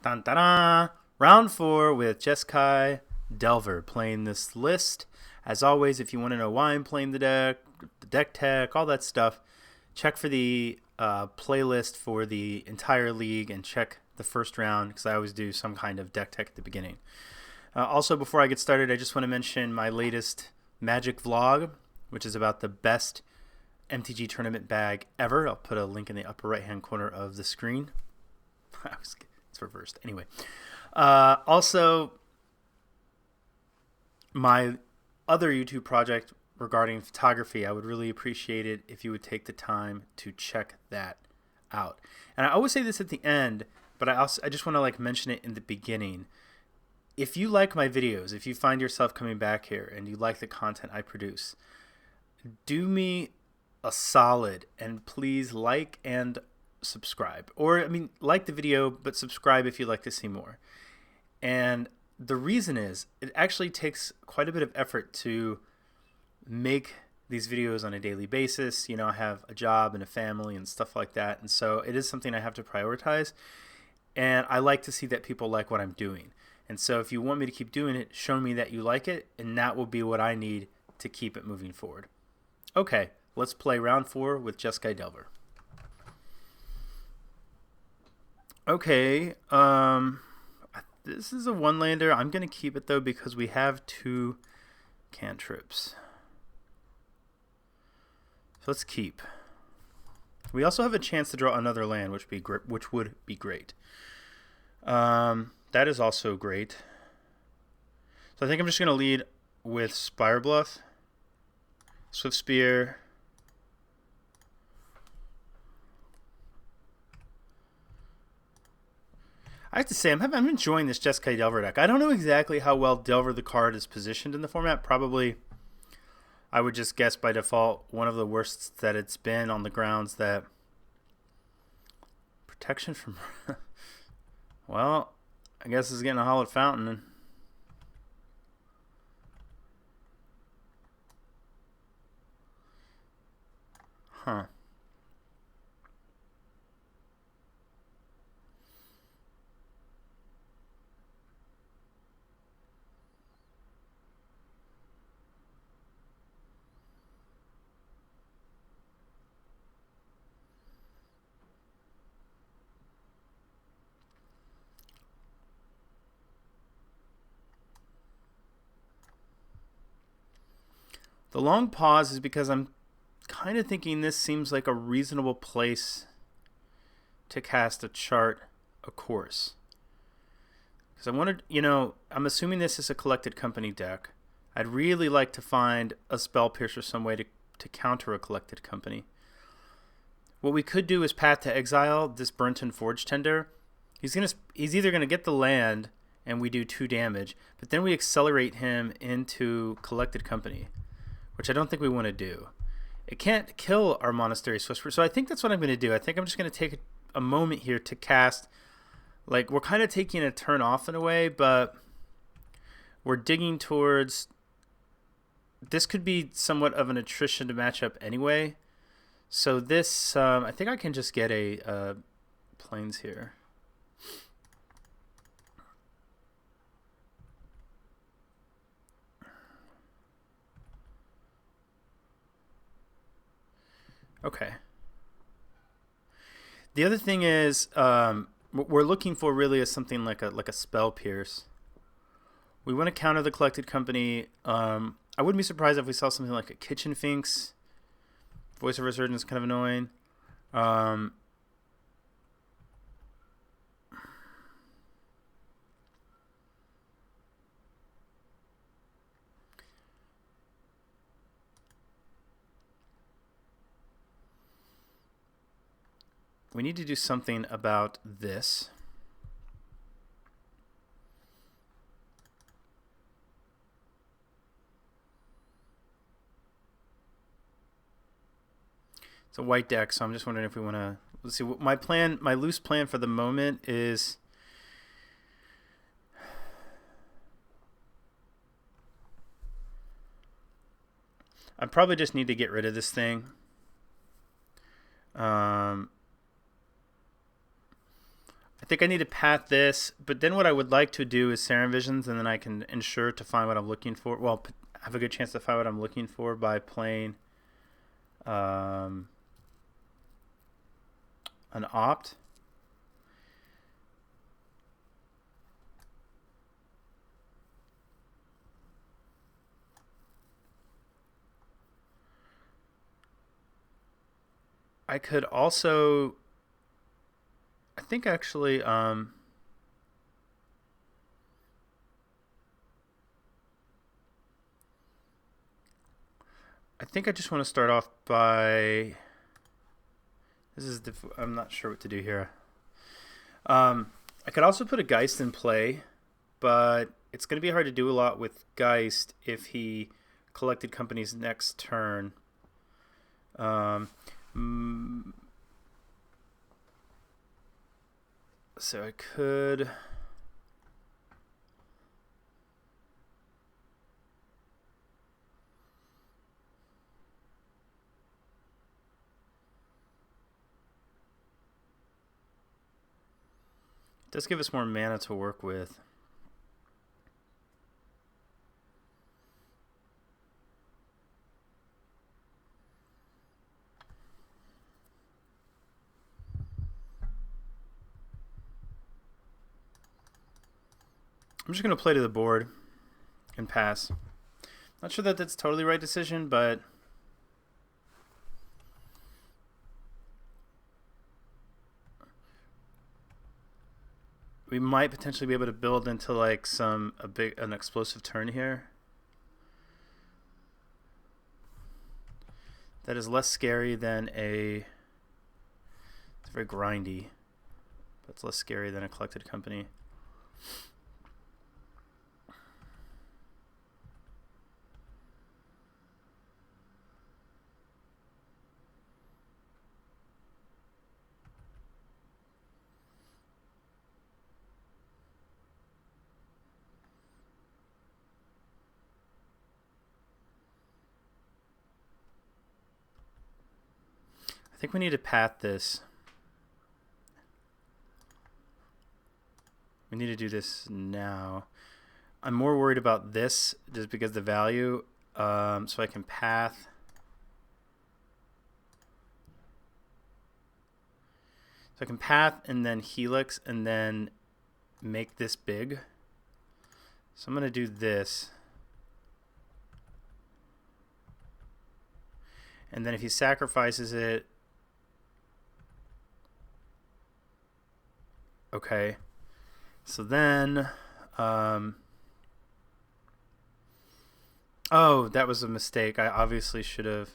Dun, dun, dun. Round 4 with Jeskai Delver playing this list. As always, if you want to know why I'm playing the deck tech, all that stuff, check for the playlist for the entire league and check the first round because I always do some kind of deck tech at the beginning. Also, before I get started, I just want to mention my latest Magic vlog, which is about the best MTG tournament bag ever. I'll put a link in the upper right-hand corner of the screen. It's reversed. Anyway. Also, my other YouTube project regarding photography, I would really appreciate it if you would take the time to check that out. And I always say this at the end, but I just want to mention it in the beginning. If you like my videos, if you find yourself coming back here and you like the content I produce, do me a solid and please like and subscribe. Or, like the video, but subscribe if you'd like to see more. And the reason is, it actually takes quite a bit of effort to make these videos on a daily basis. I have a job and a family and stuff like that. And so it is something I have to prioritize. And I like to see that people like what I'm doing. And so if you want me to keep doing it, show me that you like it, and that will be what I need to keep it moving forward. Okay, let's play round 4 with Jeskai Delver. Okay, this is a one-lander. I'm going to keep it, though, because we have 2 cantrips. So let's keep. We also have a chance to draw another land, which would be great. That is also great. So I think I'm just going to lead with Spire Bluff, Swift Spear, I have to say, I'm enjoying this Jeskai Delver deck. I don't know exactly how well Delver the card is positioned in the format. Probably, I would just guess by default, one of the worst that it's been, on the grounds that protection from... well, I guess it's getting a Hollowed Fountain. Huh. The long pause is because I'm kind of thinking this seems like a reasonable place to cast a chart, a course. Because I wanted, I'm assuming this is a Collected Company deck. I'd really like to find a Spell Piercer, some way to counter a Collected Company. What we could do is Path to Exile this Burnton Forge Tender. He's either going to get the land and we do 2 damage, but then we accelerate him into Collected Company, which I don't think we want to do. It can't kill our Monastery Whisperer, so I think that's what I'm going to do. I think I'm just going to take a moment here to cast. We're kind of taking a turn off in a way, but we're digging towards... This could be somewhat of an attrition to matchup anyway. So this, I think I can just get a Plains here. Okay. The other thing is, what we're looking for really is something like a Spell Pierce. We want to counter the Collected Company. I wouldn't be surprised if we saw something like a Kitchen Finks. Voice of Resurgence is kind of annoying. We need to do something about this. It's a white deck, so I'm just wondering if we want to... Let's see. My loose plan for the moment is... I probably just need to get rid of this thing. I I think I need to path this, but then what I would like to do is Serum Visions, and then I can ensure to find what I'm looking for. Well, have a good chance to find what I'm looking for by playing an opt. I could also, I think actually, I think I just want to start off by, I'm not sure what to do here. I could also put a Geist in play, but it's going to be hard to do a lot with Geist if he collected companies next turn. So I could... It does give us more mana to work with. I'm just going to play to the board and pass. Not sure that that's totally the right decision, but we might potentially be able to build into like an explosive turn here. That is less scary than it's very grindy, but it's less scary than a collected company. I think we need to path this. We need to do this now. I'm more worried about this just because the value. So I can path. So I can path and then Helix and then make this big. So I'm going to do this. And then if he sacrifices it... Okay. So then... oh, that was a mistake. I obviously should have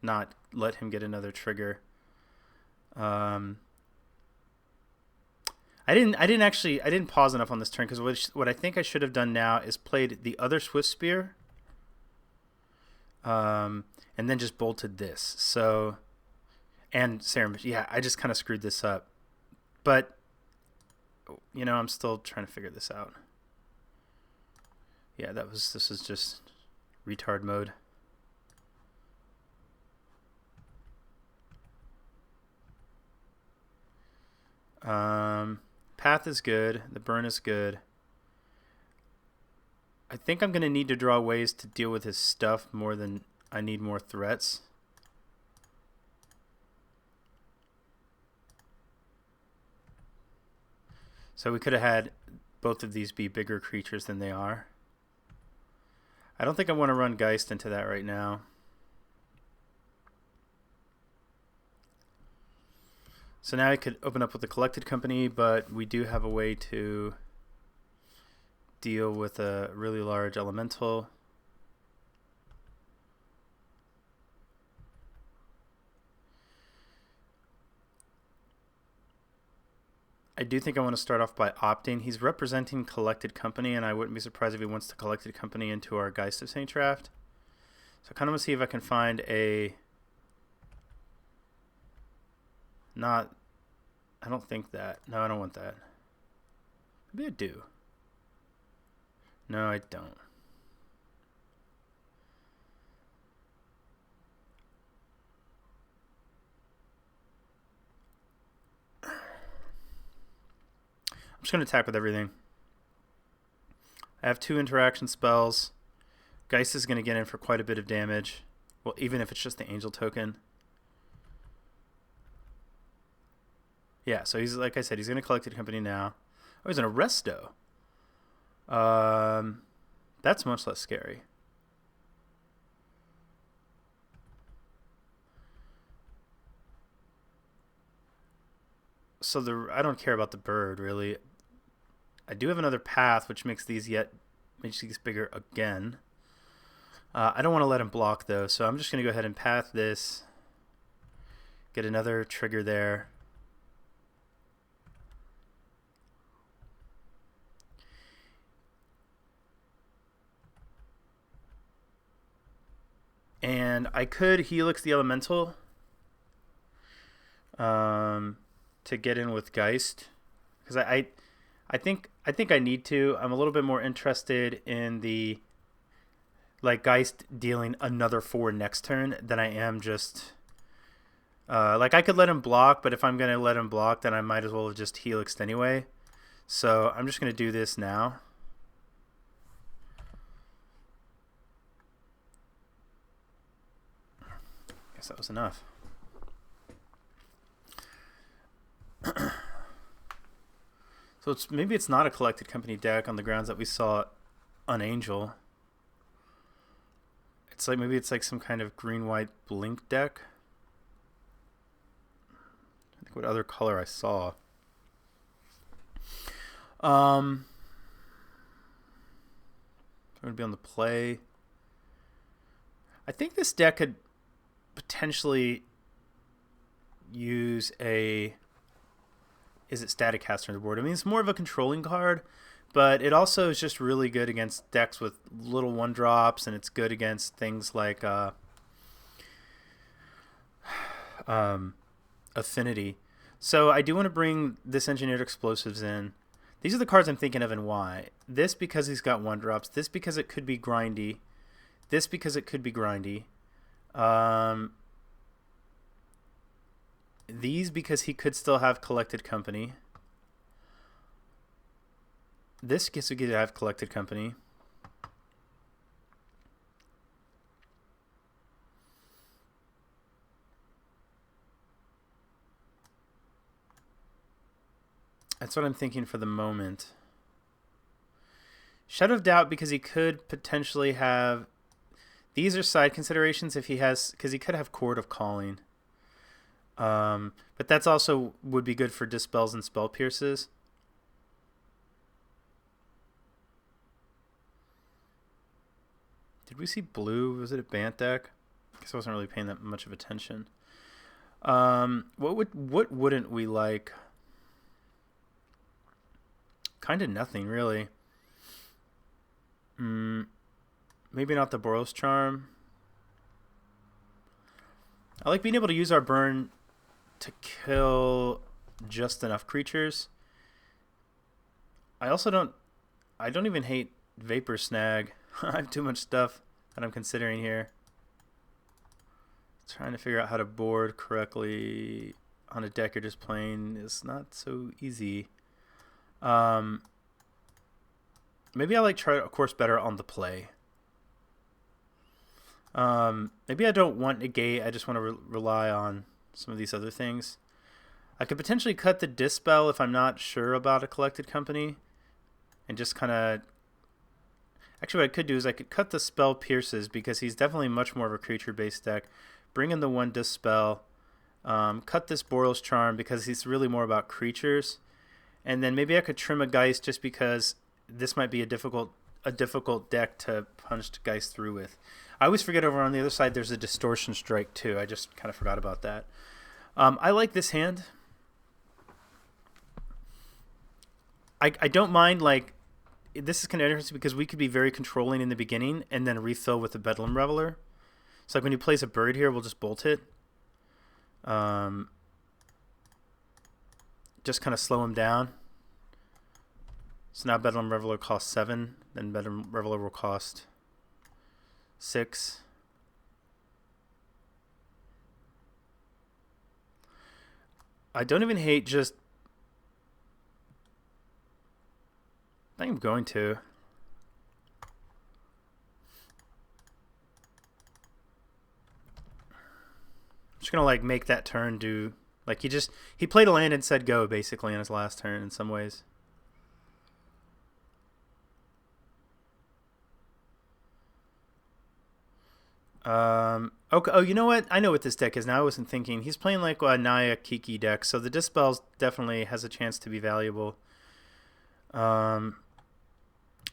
not let him get another trigger. I didn't pause enough on this turn, because what I think I should have done now is played the other Swift Spear, and then just bolted this. So, and Serum, yeah, I just kind of screwed this up, but you know, I'm still trying to figure this out. Yeah, this is just retard mode. Path is good. The burn is good. I think I'm going to need to draw ways to deal with his stuff more than I need more threats. So we could have had both of these be bigger creatures than they are. I don't think I want to run Geist into that right now. So now I could open up with the collected company, but we do have a way to deal with a really large elemental. I do think I want to start off by opting. He's representing collected company, and I wouldn't be surprised if he wants to collected company into our Geist of Saint Draft. So I kind of want to see if I can find a... Not... I don't think that. No, I don't want that. Maybe I do. No, I don't. I'm just going to attack with everything. I have 2 interaction spells. Geist is going to get in for quite a bit of damage. Well, even if it's just the angel token. Yeah, so he's, like I said, he's going to Collected Company now. Oh, he's an Arresto. That's much less scary. So I don't care about the bird, really. I do have another path, which makes these bigger again. I don't want to let him block, though, so I'm just going to go ahead and path this. Get another trigger there. And I could Helix the Elemental to get in with Geist, because I think I need to. I'm a little bit more interested in the Geist dealing another 4 next turn than I am just I could let him block, but if I'm gonna let him block, then I might as well have just Helixed anyway. So I'm just gonna do this now. Guess that was enough. So maybe it's not a Collected Company deck on the grounds that we saw on Angel. It's maybe it's some kind of green-white blink deck. I think what other color I saw. I'm gonna be on the play. I think this deck could potentially use is it Static Caster on the board? I mean, it's more of a controlling card, but it also is just really good against decks with little 1-drops, and it's good against things like Affinity. So I do want to bring this Engineered Explosives in. These are the cards I'm thinking of and why. This because he's got 1-drops. This because it could be grindy. This because it could be grindy. These because he could still have Collected Company. This gets to have Collected Company. That's what I'm thinking for the moment. Shadow of Doubt because he could potentially have... These are side considerations if he has... Because he could have Chord of Calling. But that's also would be good for Dispels and Spell Pierces. Did we see blue? Was it a Bant deck? I guess I wasn't really paying that much of attention. What wouldn't we like? Kind of nothing, really. Maybe not the Boros Charm. I like being able to use our burn to kill just enough creatures. I don't even hate Vapor Snag. I have too much stuff that I'm considering here. Trying to figure out how to board correctly on a deck you're just playing is not so easy. Maybe I try a course better on the play. Maybe I don't want negate. I just want to rely on some of these other things. I could potentially cut the Dispel if I'm not sure about a Collected Company, and just kind of... Actually, what I could do is I could cut the Spell Pierces because he's definitely much more of a creature-based deck. Bring in the 1 Dispel. Cut this Boros Charm because he's really more about creatures. And then maybe I could trim a Geist just because this might be a difficult deck to punch Geist through with. I always forget over on the other side there's a Distortion Strike too. I just kind of forgot about that. I like this hand. I don't mind, this is kind of interesting because we could be very controlling in the beginning and then refill with the Bedlam Reveler. So when he plays a bird here, we'll just bolt it. Just kind of slow him down. So now Bedlam Reveler costs 7, then Bedlam Reveler will cost 6. I don't even hate just I think I'm going to. I'm just gonna like make that turn do like he played a land and said go basically on his last turn in some ways. Okay. Oh, you know what? I know what this deck is now. I wasn't thinking. He's playing like a Naya Kiki deck, so the Dispel definitely has a chance to be valuable. I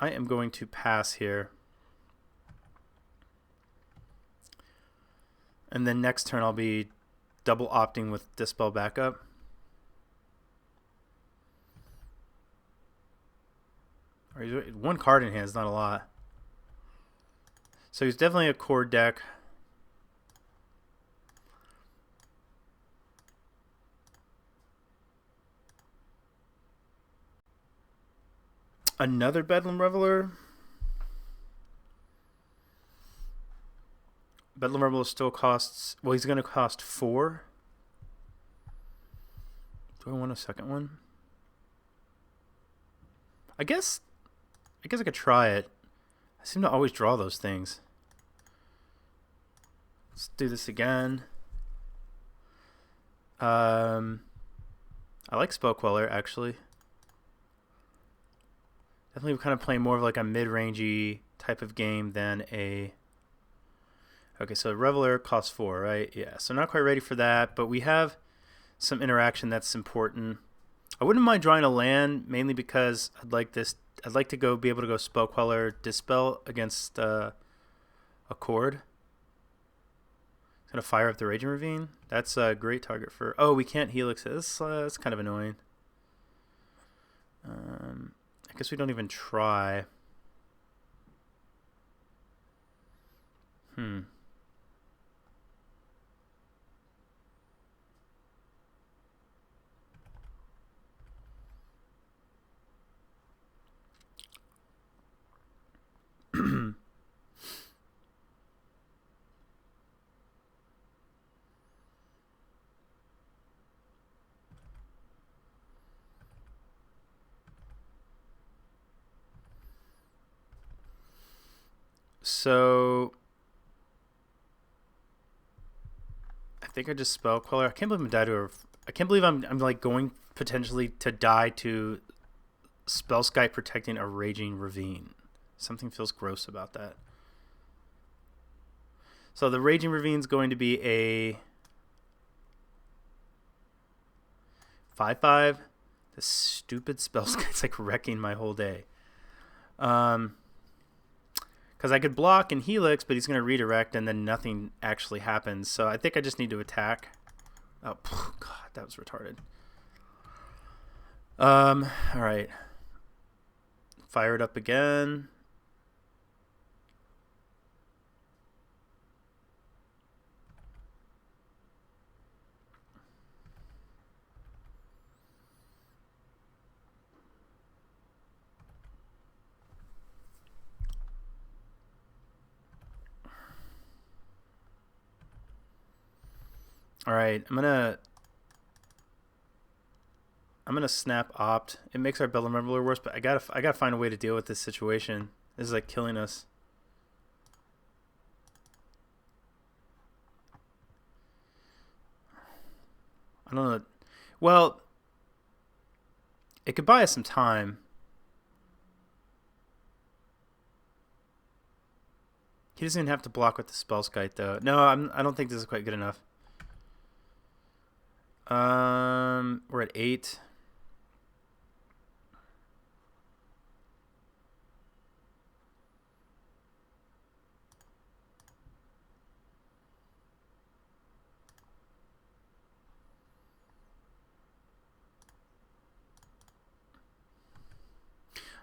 am going to pass here. And then next turn I'll be double opting with Dispel backup. One card in hand is not a lot. So he's definitely a Chord deck. Another Bedlam Reveler. Bedlam Reveler still costs... Well, he's going to cost 4. Do I want a second one? I guess I could try it. I seem to always draw those things. Let's do this again. I like Spell Queller, actually. Definitely kind of playing more of like a mid-rangey type of game than a... Okay, so Reveler costs 4, right? Yeah, so not quite ready for that, but we have some interaction that's important. I wouldn't mind drawing a land, mainly because I'd like to be able to go Spell Queller, Dispel against a Chord. It's going to fire up the Raging Ravine. That's a great target for... Oh, we can't Helix this. That's kind of annoying. I guess we don't even try. So I think I just Spell Queller. I can't believe I'm died to I can't believe I'm like going potentially to die to Spellskite protecting a Raging Ravine. Something feels gross about that. So the Raging Ravine's going to be a 5/5. This stupid Spellskite's like wrecking my whole day. Because I could block and Helix, but he's going to redirect, and then nothing actually happens. So I think I just need to attack. Oh, God, that was retarded. All right. Fire it up again. All right, I'm gonna snap opt. It makes our Bedlam Reveler worse, but I gotta find a way to deal with this situation. This is like killing us. I don't know. Well, it could buy us some time. He doesn't even have to block with the Spellskite though. No, I don't think this is quite good enough. We're at 8.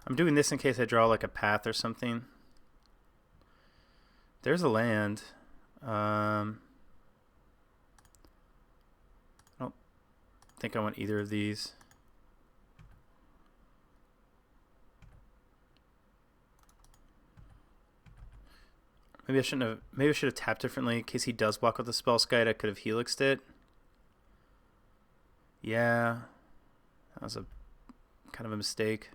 I'm doing this in case I draw like a path or something. There's a land. I don't think I want either of these. Maybe I should have tapped differently in case he does block with the Spellskite. I could have Helixed it. Yeah, that was a kind of a mistake.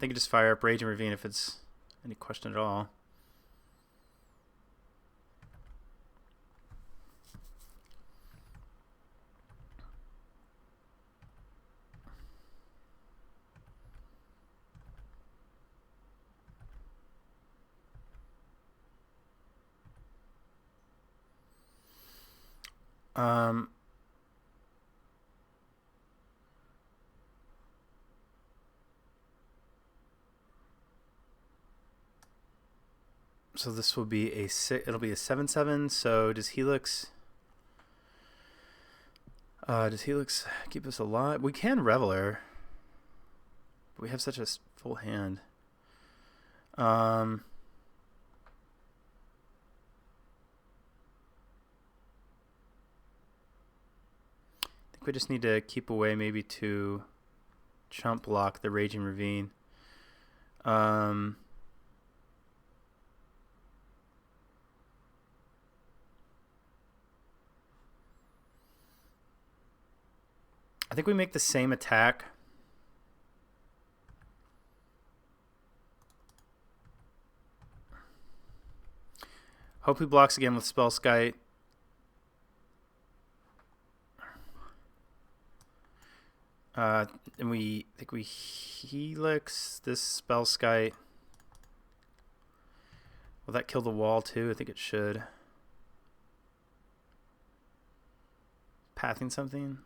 I think you just fire up Raging Ravine if it's any question at all. So this will be it'll be a 7/7. So does Helix keep us alive? We can Reveler, but we have such a full hand. I think we just need to keep away maybe to chump block the Raging Ravine. I think we make the same attack. Hope he blocks again with Spellskite. And we think we Helix this Spellskite. Will that kill the wall too? I think it should. Pathing something.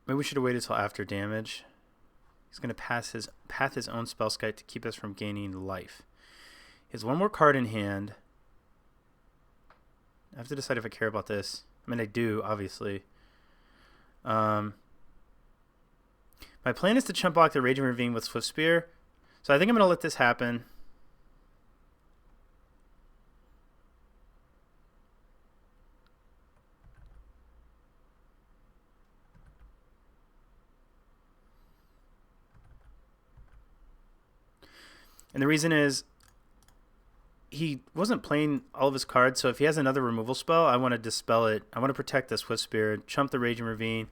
Maybe we should have waited till after damage. He's going to path his own Spellskite to keep us from gaining life. He has one more card in hand. I have to decide if I care about this. I mean, I do, obviously. My plan is to chump block the Raging Ravine with Swift Spear. So I think I'm going to let this happen. And the reason is he wasn't playing all of his cards, so if he has another removal spell, I want to dispel it. I want to protect this Swift Spear, chump the Raging Ravine,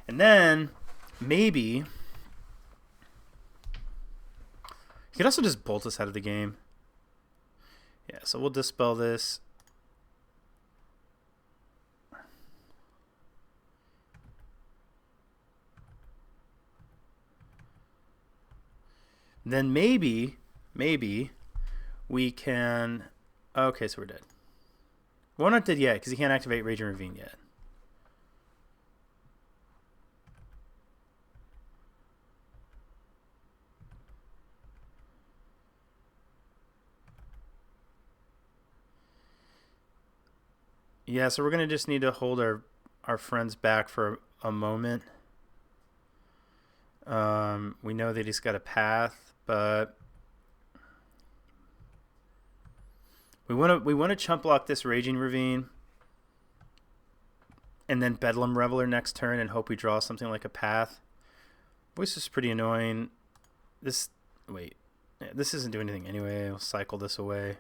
and then maybe he could also just bolt us out of the game. Yeah, so we'll dispel this. Then maybe we can... Okay, so we're dead. We're not dead yet, because he can't activate Raging Ravine yet. Yeah, so we're going to just need to hold our friends back for a moment. We know that he's got a path, but we want to chump block this Raging Ravine and then Bedlam Reveler next turn and hope we draw something like a path. Voice is pretty annoying. This isn't doing anything anyway. I'll cycle this away.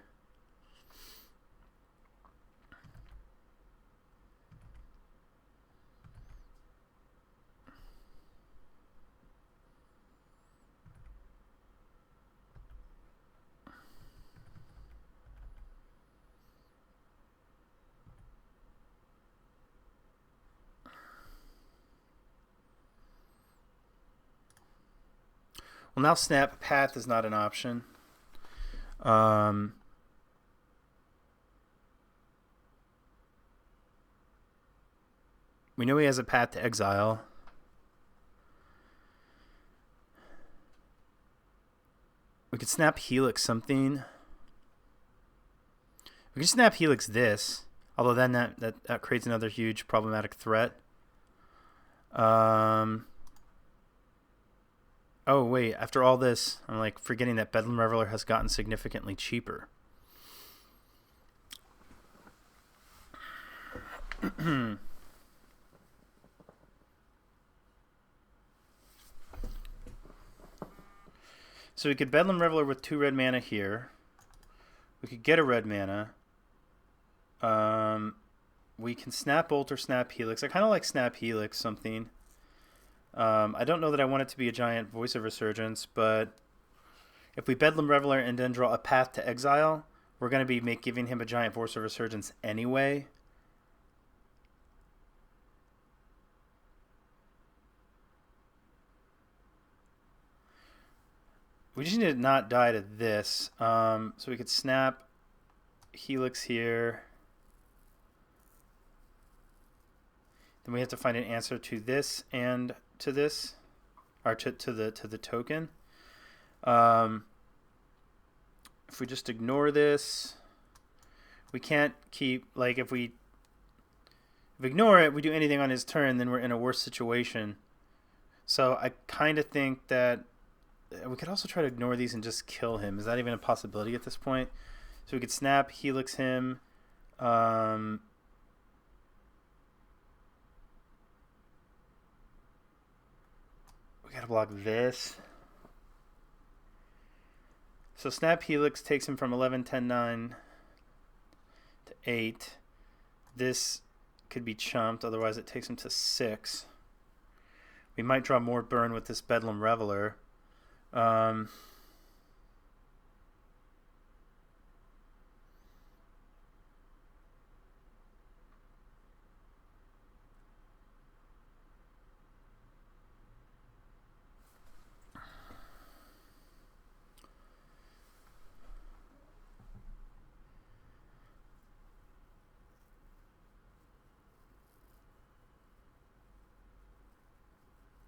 Well, now Snap Path is not an option. We know he has a path to exile. We could Snap Helix something. We could Snap Helix this, although then that creates another huge problematic threat. Oh, wait, after all this, I'm like forgetting that Bedlam Reveler has gotten significantly cheaper. So we could Bedlam Reveler with 2 red mana here. We could get a red mana. We can Snap Bolt or Snap Helix. I kind of like Snap Helix something. I don't know that I want it to be a giant Voice of Resurgence, but if we Bedlam Reveler and then draw a Path to Exile, we're going to be giving him a giant Voice of Resurgence anyway. We just need to not die to this. So we could Snap Helix here. Then we have to find an answer to this and to this, or to the token. If we just ignore this, we can't keep, like, if we ignore it, we do anything on his turn, then we're in a worse situation. So I kind of think that we could also try to ignore these and just kill him. Is that even a possibility at this point? So we could Snap Helix him. We gotta block this. So Snap Helix takes him from 11, 10, 9 to 8. This could be chumped, otherwise it takes him to 6. We might draw more burn with this Bedlam Reveler.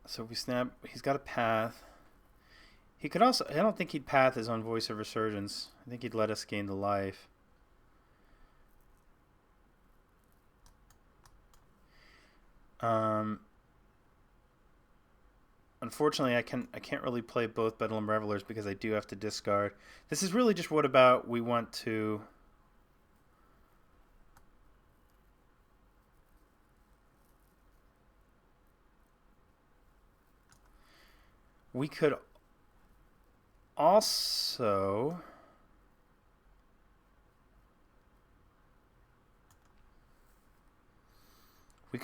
So we snap. He's got a path. He could also. I don't think he'd path his own Voice of Resurgence. I think he'd let us gain the life. Unfortunately, I can't really play both Bedlam Revelers because I do have to discard. This is really just what about we want to. We could also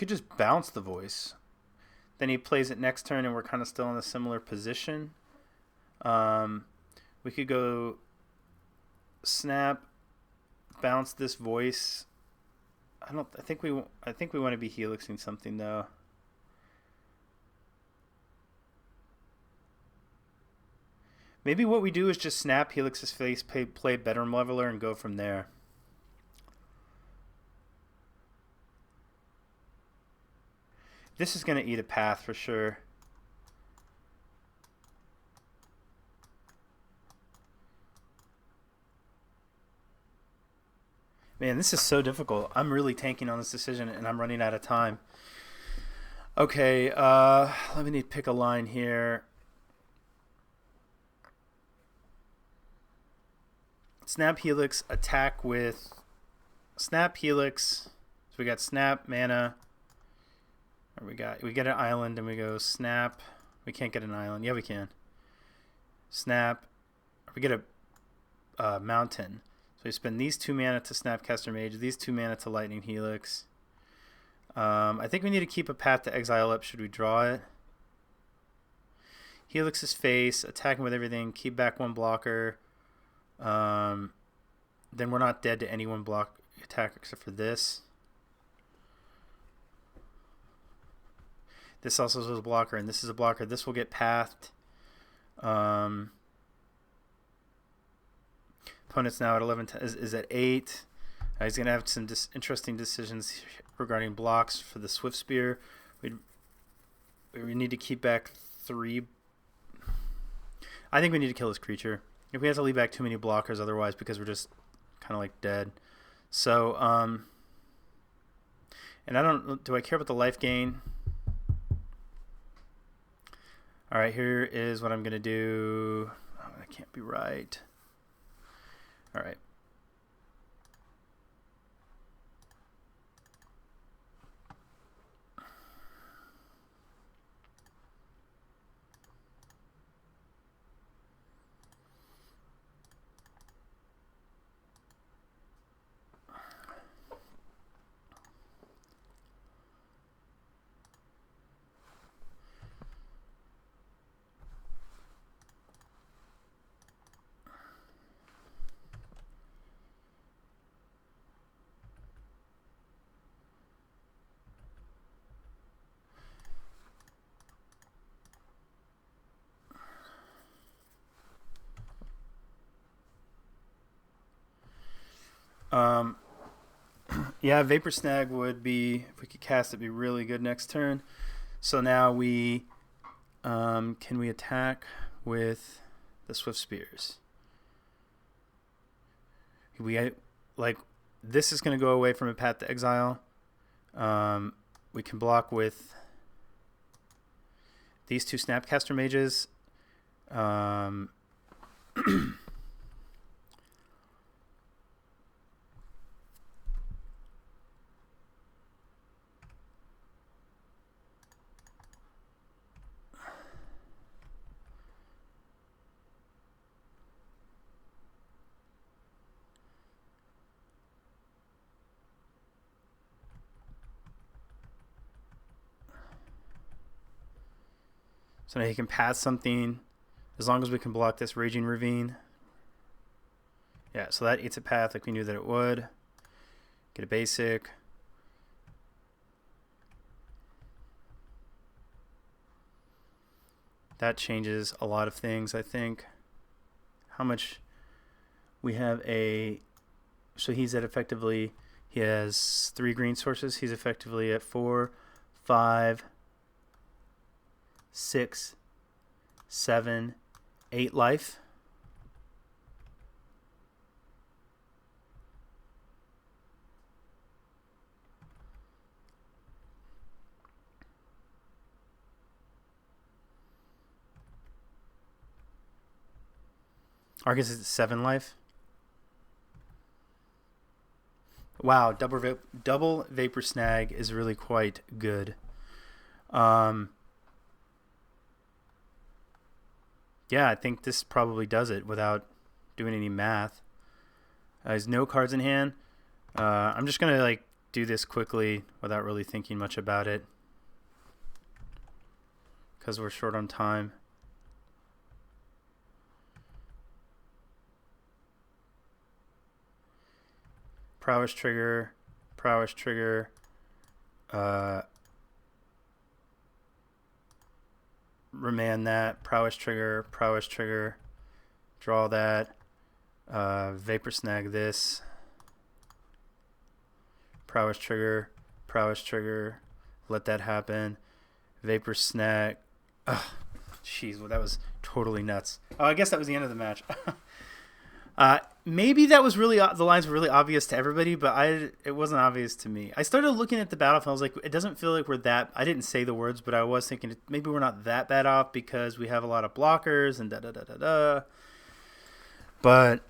just bounce the voice. Then he plays it next turn and we're kind of still in a similar position. We could go snap, bounce this voice. I think we want to be helixing something though. Maybe what we do is just snap Helix's face, play Bedlam Leveler, and go from there. This is going to eat a path for sure. Man, this is so difficult. I'm really tanking on this decision, and I'm running out of time. Okay, let me pick a line here. Snap Helix, attack with Snap Helix. So we got Snap, mana. Or we get an island and we go Snap. We can't get an island. Yeah, we can. Snap. We get a mountain. So we spend these 2 mana to Snapcaster Mage, these 2 mana to Lightning Helix. I think we need to keep a path to exile up should we draw it. Helix's face, attacking with everything, keep back 1 blocker. Then we're not dead to any 1 block attack except for this. This also is a blocker, and this is a blocker. This will get pathed. Opponent's now at 11. Is at 8. He's going to have some interesting decisions regarding blocks for the Swift Spear. We need to keep back 3. I think we need to kill this creature. If we have to leave back too many blockers otherwise because we're just kind of like dead. So, and do I care about the life gain? All right, here is what I'm going to do. Oh, that can't be right. All right. Um, yeah, Vapor Snag would be, if we could cast it, be really good next turn. So now we can we attack with the Swift Spears? We like this is going to go away from a Path to Exile. We can block with these two Snapcaster Mages. So now he can pass something as long as we can block this Raging Ravine. Yeah, so that eats a path like we knew that it would. Get a basic. That changes a lot of things, I think. How much we have a... So he's at effectively... He has 3 green sources. He's effectively at 4, 5... 6, 7, 8 life. Arcus is at 7 life. Wow, double Vapor Snag is really quite good. Yeah, I think this probably does it without doing any math. There's no cards in hand. I'm just going to like do this quickly without really thinking much about it because we're short on time. Prowess trigger, prowess trigger. Remand that, prowess trigger, draw that, Vapor Snag this, prowess trigger, let that happen, Vapor Snag. Jeez, well, that was totally nuts. Oh, I guess that was the end of the match. Maybe that was really the lines were really obvious to everybody, but it wasn't obvious to me. I started looking at the battlefield. I was like, it doesn't feel like we're that. I didn't say the words, but I was thinking maybe we're not that bad off because we have a lot of blockers and da da da da da. But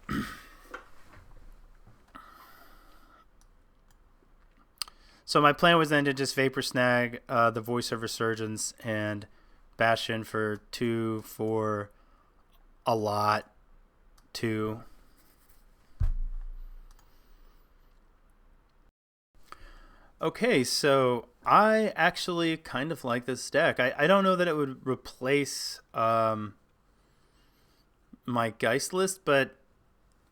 so my plan was then to just Vapor Snag the Voice of Resurgence and bash in for 2 for a lot 2. Okay, so I actually kind of like this deck. I don't know that it would replace my Geist list, but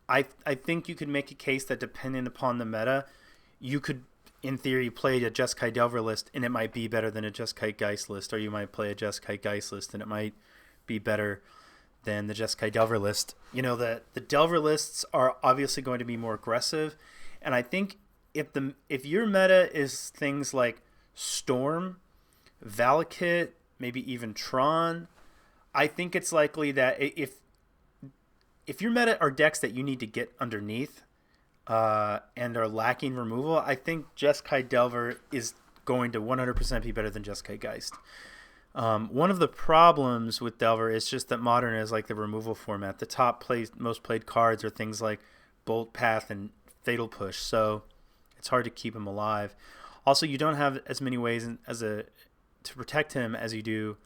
I think you could make a case that depending upon the meta, you could, in theory, play a Jeskai Delver list, and it might be better than a Jeskai Geist list, or you might play a Jeskai Geist list, and it might be better than the Jeskai Delver list. You know, the Delver lists are obviously going to be more aggressive, and I think if your meta is things like Storm, Valakut, maybe even Tron, I think it's likely that if your meta are decks that you need to get underneath and are lacking removal, I think Jeskai Delver is going to 100% be better than Jeskai Geist. One of the problems with Delver is just that Modern is like the removal format. The top most played cards are things like Bolt Path and Fatal Push, so it's hard to keep him alive. Also, you don't have as many ways to protect him as you do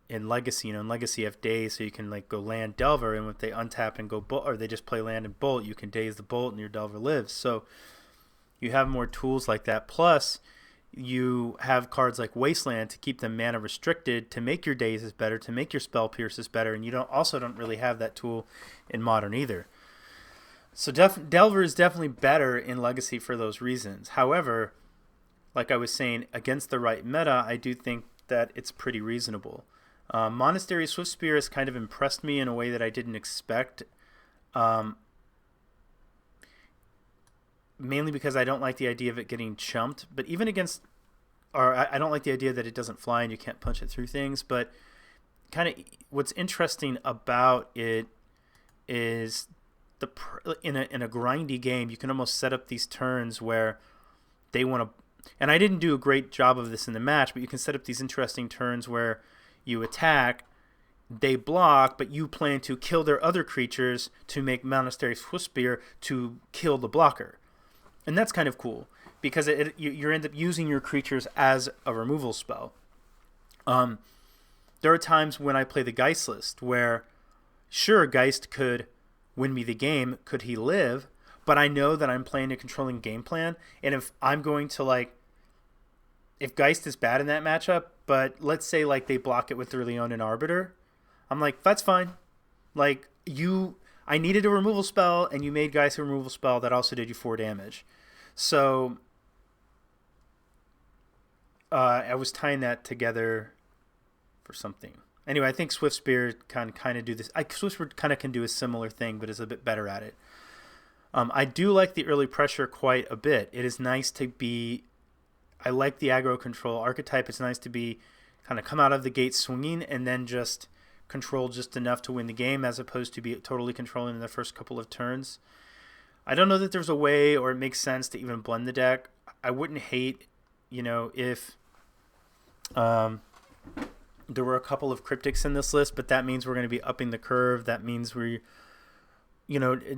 in Legacy. You know, in Legacy you have Daze, so you can like go land Delver, and if they untap and go Bolt, or they just play land and Bolt, you can Daze the Bolt and your Delver lives. So you have more tools like that. Plus, you have cards like Wasteland to keep them mana restricted, to make your Dazes better, to make your Spell Pierces better, and you don't really have that tool in Modern either. So Delver is definitely better in Legacy for those reasons. However, like I was saying, against the right meta, I do think that it's pretty reasonable. Monastery Swiftspear has kind of impressed me in a way that I didn't expect. mainly because I don't like the idea of it getting chumped. But even against, or I don't like the idea that it doesn't fly and you can't punch it through things. But kind of what's interesting about it is in a grindy game, you can almost set up these turns where they want to. And I didn't do a great job of this in the match, but you can set up these interesting turns where you attack, they block, but you plan to kill their other creatures to make Monastery Swiftspear to kill the blocker. And that's kind of cool, because you end up using your creatures as a removal spell. There are times when I play the Geist list where, sure, Geist could win me the game, could he live, but I know that I'm playing a controlling game plan, and if I'm going to, if Geist is bad in that matchup, but let's say, they block it with their Leonin Arbiter, I'm like, that's fine. I needed a removal spell, and you made Geist a removal spell that also did you 4 damage. So, I was tying that together for something. Anyway, I think Swiftspear can kind of do this. Swiftspear kind of can do a similar thing, but is a bit better at it. I do like the early pressure quite a bit. It is nice to be... I like the aggro control archetype. It's nice to be kind of come out of the gate swinging and then just control just enough to win the game, as opposed to be totally controlling in the first couple of turns. I don't know that there's a way or it makes sense to even blend the deck. I wouldn't hate, if there were a couple of Cryptics in this list, but that means we're going to be upping the curve. That means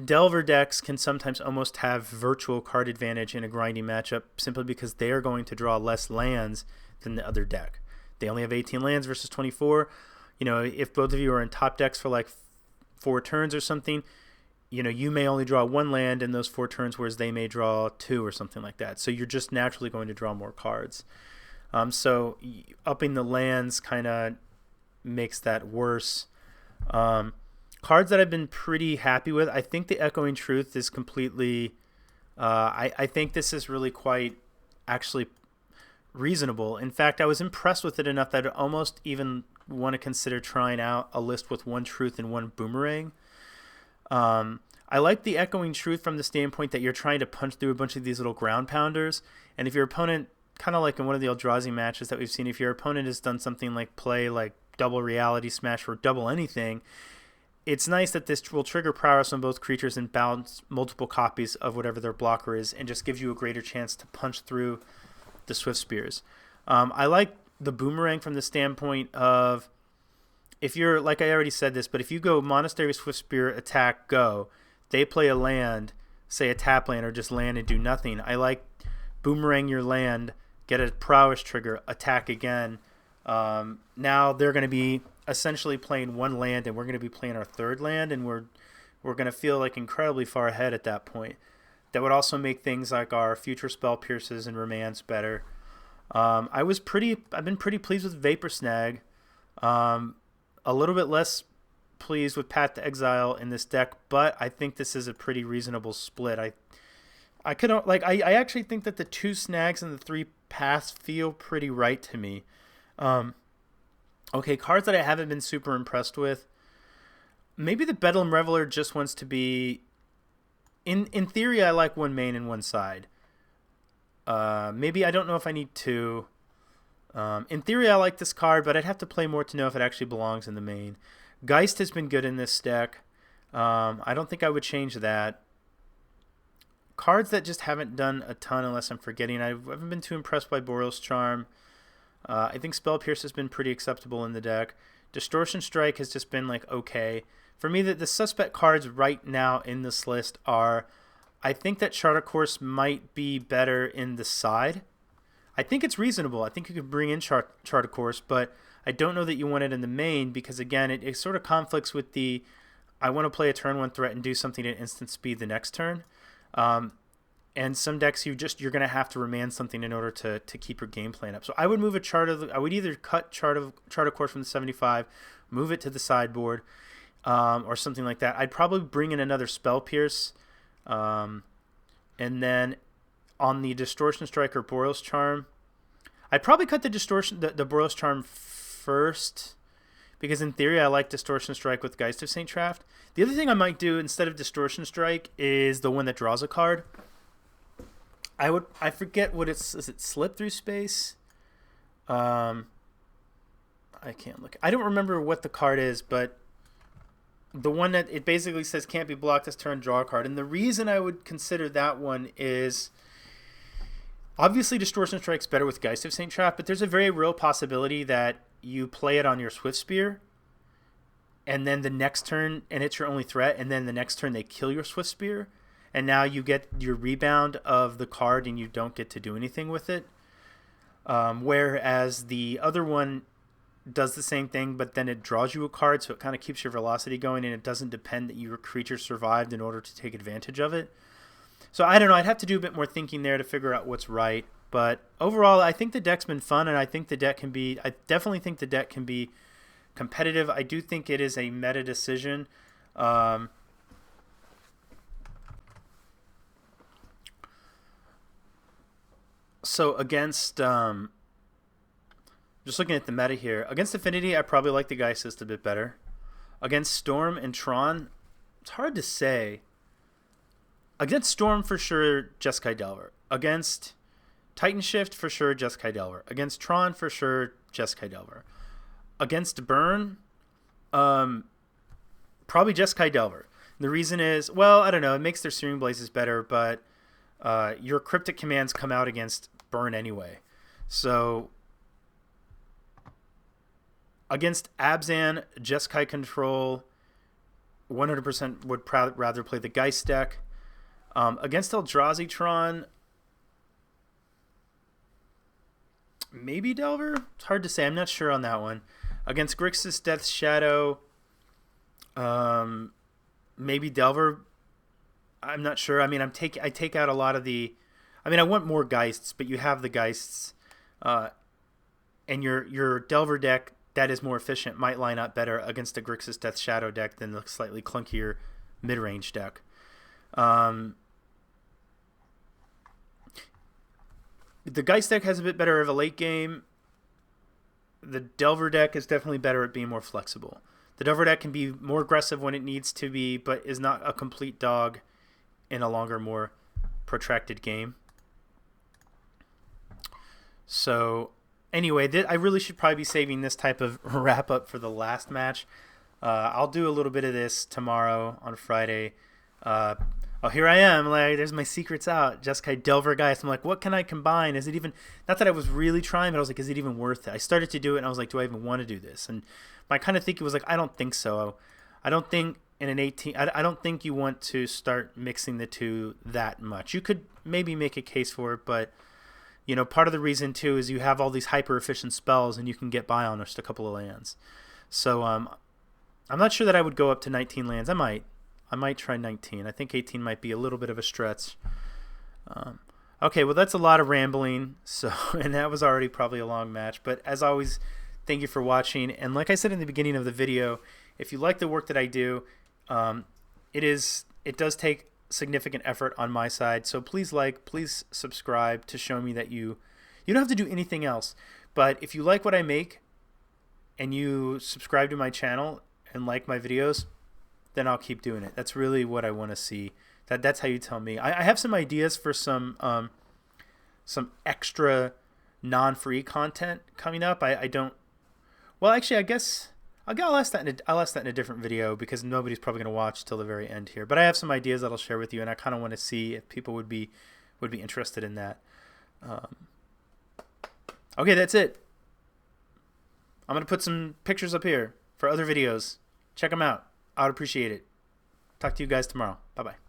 Delver decks can sometimes almost have virtual card advantage in a grinding matchup simply because they are going to draw less lands than the other deck. They only have 18 lands versus 24. If both of you are in top decks for 4 turns or something, you may only draw 1 land in those 4 turns, whereas they may draw 2 or something like that. So you're just naturally going to draw more cards. So upping the lands kind of makes that worse. Cards that I've been pretty happy with, I think the Echoing Truth is completely... I think this is really quite actually reasonable. In fact, I was impressed with it enough that I almost even want to consider trying out a list with 1 Truth and 1 Boomerang. I like the Echoing Truth from the standpoint that you're trying to punch through a bunch of these little ground pounders, and if your opponent, kind of like in one of the Eldrazi matches that we've seen, if your opponent has done something like play double Reality Smash or double anything, it's nice that this will trigger prowess on both creatures and bounce multiple copies of whatever their blocker is, and just gives you a greater chance to punch through the Swiftspears. I like the Boomerang from the standpoint of, if you're, like I already said this, but if you go Monastery Swiftspear, attack, go, they play a land, say a tap land or just land and do nothing. I like Boomerang your land, get a prowess trigger, attack again. Now they're going to be essentially playing 1 land, and we're going to be playing our 3rd land, and we're going to feel incredibly far ahead at that point. That would also make things like our future spell pierces and remands better. I've been pretty pleased with Vapor Snag. A little bit less pleased with Path to Exile in this deck, but I think this is a pretty reasonable split. I actually think that the 2 snags and the 3 paths feel pretty right to me. Okay, cards that I haven't been super impressed with. Maybe the Bedlam Reveler just wants to be... In theory, I like 1 main and 1 side. Maybe I don't know if I need 2. In theory, I like this card, but I'd have to play more to know if it actually belongs in the main. Geist has been good in this deck. I don't think I would change that. Cards that just haven't done a ton, unless I'm forgetting. I haven't been too impressed by Boreal's Charm. I think Spell Pierce has been pretty acceptable in the deck. Distortion Strike has just been okay. For me, the suspect cards right now in this list are, I think that Charter Course might be better in the side. I think it's reasonable. I think you could bring in Charter Course, but I don't know that you want it in the main because, again, it sort of conflicts with the I want to play a turn 1 threat and do something at instant speed the next turn. And some decks you're going to have to remand something in order to keep your game plan up. So I would move I would either cut Charter Course from the 75, move it to the sideboard, or something like that. I'd probably bring in another Spell Pierce, and then on the Distortion Strike or Boreal's Charm, I'd probably cut the Boreal's Charm first, because in theory I like Distortion Strike with Geist of St. Traft. The other thing I might do instead of Distortion Strike is the one that draws a card. I forget what is it slip through space? I can't look. I don't remember what the card is, but the one that it basically says can't be blocked this turn, draw a card. And the reason I would consider that one is obviously Distortion Strike's better with Geist of St. Trapp, but there's a very real possibility that you play it on your Swift Spear, and then the next turn, and it's your only threat, and then the next turn they kill your Swift Spear, and now you get your rebound of the card and you don't get to do anything with it. Whereas the other one does the same thing, but then it draws you a card, so it kind of keeps your velocity going, and it doesn't depend that your creature survived in order to take advantage of it. So I don't know. I'd have to do a bit more thinking there to figure out what's right. But overall, I think the deck's been fun, and I think the deck can be. I definitely think the deck can be competitive. I do think it is a meta decision. So against, just looking at the meta here, against Affinity, I probably like the Geist a bit better. Against Storm and Tron, it's hard to say. Against Storm, for sure, Jeskai Delver. Against Titan Shift, for sure, Jeskai Delver. Against Tron, for sure, Jeskai Delver. Against Burn, probably Jeskai Delver. The reason is, well, I don't know, it makes their Searing Blazes better, but your Cryptic commands come out against Burn anyway. So against Abzan, Jeskai Control, 100% would rather play the Geist deck. Against Eldrazi Tron, maybe Delver? It's hard to say. I'm not sure on that one. Against Grixis Death's Shadow, maybe Delver. I'm not sure. I mean, I take out a lot of the. I mean, I want more Geists, but you have the Geists, and your Delver deck that is more efficient might line up better against the Grixis Death's Shadow deck than the slightly clunkier mid-range deck. The Geist deck has a bit better of a late game. The Delver deck is definitely better at being more flexible. The Delver deck can be more aggressive when it needs to be, but is not a complete dog in a longer, more protracted game. So anyway, I really should probably be saving this type of wrap up for the last match. I'll do a little bit of this tomorrow on Friday. Oh, here I am. Like, there's my secrets out. Jeskai Delver Geist. I'm like, what can I combine? Is it even? Not that I was really trying, but I was like, is it even worth it? I started to do it, and I was like, do I even want to do this? And my kind of thinking was like, I don't think so. I don't think in an 18. I don't think you want to start mixing the two that much. You could maybe make a case for it, but you know, part of the reason too is you have all these hyper efficient spells, and you can get by on just a couple of lands. So I'm not sure that I would go up to 19 lands. I might try 19. I think 18 might be a little bit of a stretch. Okay, well, that's a lot of rambling. So, and that was already probably a long match. But as always, thank you for watching. And like I said in the beginning of the video, if you like the work that I do, it does take significant effort on my side. So please please subscribe to show me that you don't have to do anything else. But if you like what I make and you subscribe to my channel and like my videos, then I'll keep doing it. That's really what I want to see. That's how you tell me. I have some ideas for some extra non-free content coming up. I don't. Well, actually, I guess I'll ask that in a different video because nobody's probably going to watch till the very end here. But I have some ideas that I'll share with you, and I kind of want to see if people would be interested in that. Okay, that's it. I'm going to put some pictures up here for other videos. Check them out. I would appreciate it. Talk to you guys tomorrow. Bye-bye.